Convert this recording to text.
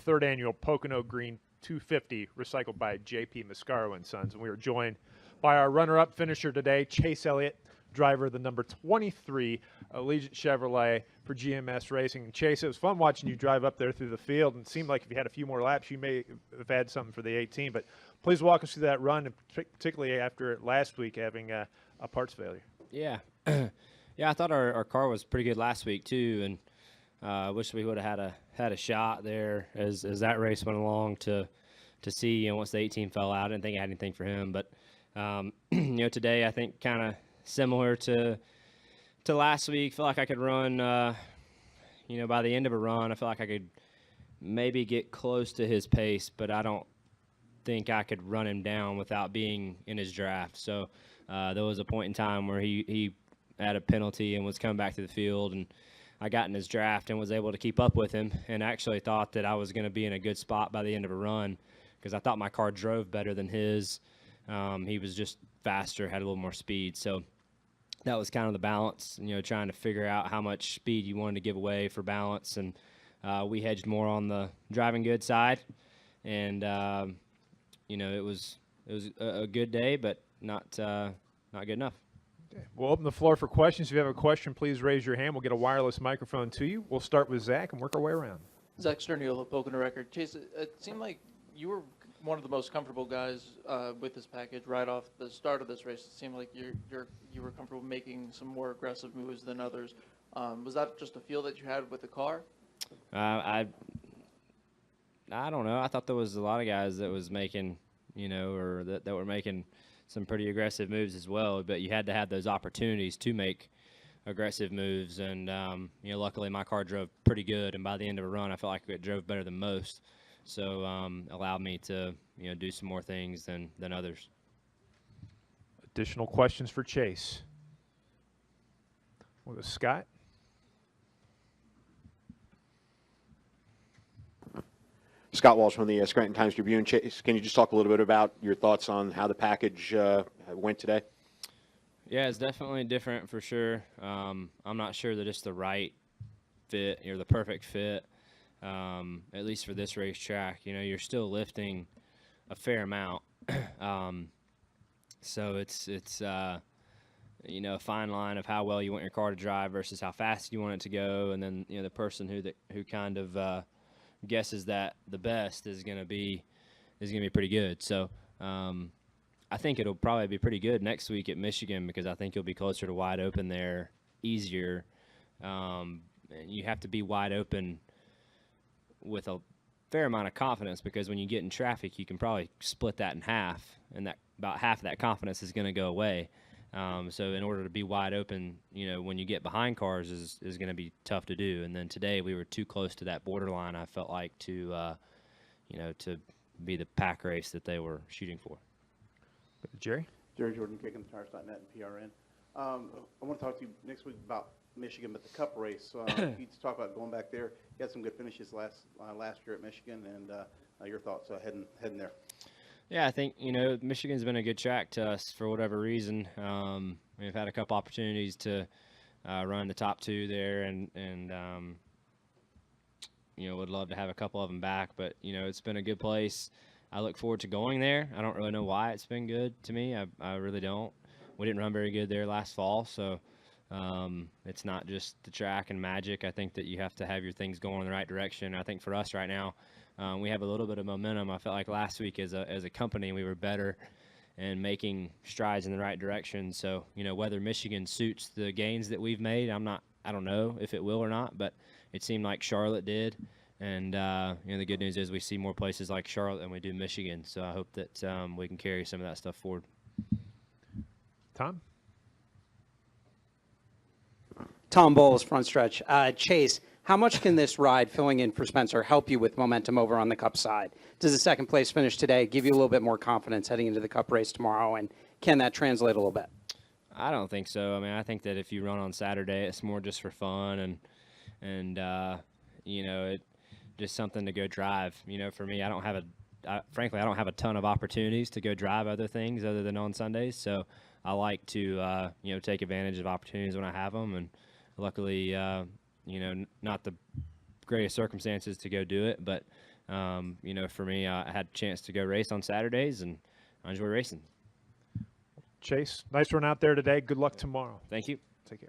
third annual Pocono Green 250 recycled by J.P. Mascaro and Sons. And we are joined by our runner-up finisher today, Chase Elliott, driver of the number 23 Allegiant Chevrolet for GMS Racing. And Chase, it was fun watching you drive up there through the field, and it seemed like if you had a few more laps, you may have had something for the 18. But please walk us through that run, and particularly after last week having a parts failure. Yeah. Yeah, I thought our car was pretty good last week too, and I wish we would have had a shot there as that race went along to see, once the 18 fell out. I didn't think I had anything for him, but today I think kind of similar to last week. Feel like I could run, by the end of a run, I feel like I could maybe get close to his pace, but I don't think I could run him down without being in his draft. So there was a point in time where he had a penalty and was coming back to the field, and I got in his draft and was able to keep up with him, and actually thought that I was going to be in a good spot by the end of a run because I thought my car drove better than his. He was just faster, had a little more speed. So that was kind of the balance, trying to figure out how much speed you wanted to give away for balance. And we hedged more on the driving good side. And, it was a good day, but not good enough. Okay. We'll open the floor for questions. If you have a question, please raise your hand. We'll get a wireless microphone to you. We'll start with Zach and work our way around. Zach Sterniol, Pocono Record. Chase, it seemed like you were one of the most comfortable guys with this package right off the start of this race. It seemed like you were comfortable making some more aggressive moves than others. Was that just a feel that you had with the car? I don't know. I thought there was a lot of guys that was making, or that were making some pretty aggressive moves as well, but you had to have those opportunities to make aggressive moves. And, luckily my car drove pretty good. And by the end of a run, I felt like it drove better than most. So allowed me to, do some more things than others. Additional questions for Chase? We'll go Scott. Scott Walsh from the Scranton Times-Tribune. Chase, can you just talk a little bit about your thoughts on how the package went today? Yeah, it's definitely different for sure. I'm not sure that it's the right fit or the perfect fit, at least for this racetrack. You're still lifting a fair amount. So it's a fine line of how well you want your car to drive versus how fast you want it to go. And then, the person who kind of guesses that the best is going to be pretty good. So I think it'll probably be pretty good next week at Michigan because I think you'll be closer to wide open there, easier. And you have to be wide open with a fair amount of confidence because when you get in traffic, you can probably split that in half, and that about half of that confidence is going to go away. So in order to be wide open, when you get behind cars is going to be tough to do. And then today we were too close to that borderline, I felt like, to be the pack race that they were shooting for. Jerry? Jerry Jordan, KickingTheTires.net and PRN. I want to talk to you next week about Michigan, but the Cup race. You talk about going back there. You had some good finishes last year at Michigan, and your thoughts heading there. Yeah, I think, Michigan's been a good track to us for whatever reason. We've had a couple opportunities to run the top two there, and would love to have a couple of them back. But, it's been a good place. I look forward to going there. I don't really know why it's been good to me. I really don't. We didn't run very good there last fall, so it's not just the track and magic. I think that you have to have your things going in the right direction. I think for us right now, we have a little bit of momentum. I felt like last week as a company we were better and making strides in the right direction. So, whether Michigan suits the gains that we've made, I don't know if it will or not, but it seemed like Charlotte did. And, the good news is we see more places like Charlotte than we do Michigan. So I hope that we can carry some of that stuff forward. Tom Bowles, Front Stretch. Chase, how much can this ride, filling in for Spencer, help you with momentum over on the Cup side? Does the second place finish today give you a little bit more confidence heading into the Cup race tomorrow, and can that translate a little bit? I don't think so. I mean, I think that if you run on Saturday, it's more just for fun and it just something to go drive. For me, frankly, I don't have a ton of opportunities to go drive other things other than on Sundays. So I like to, take advantage of opportunities when I have them. And luckily, not the greatest circumstances to go do it, but You know, for me, I had a chance to go race on Saturdays, and I enjoy racing. Chase, nice run out there today. Good luck tomorrow. Thank you. Take care.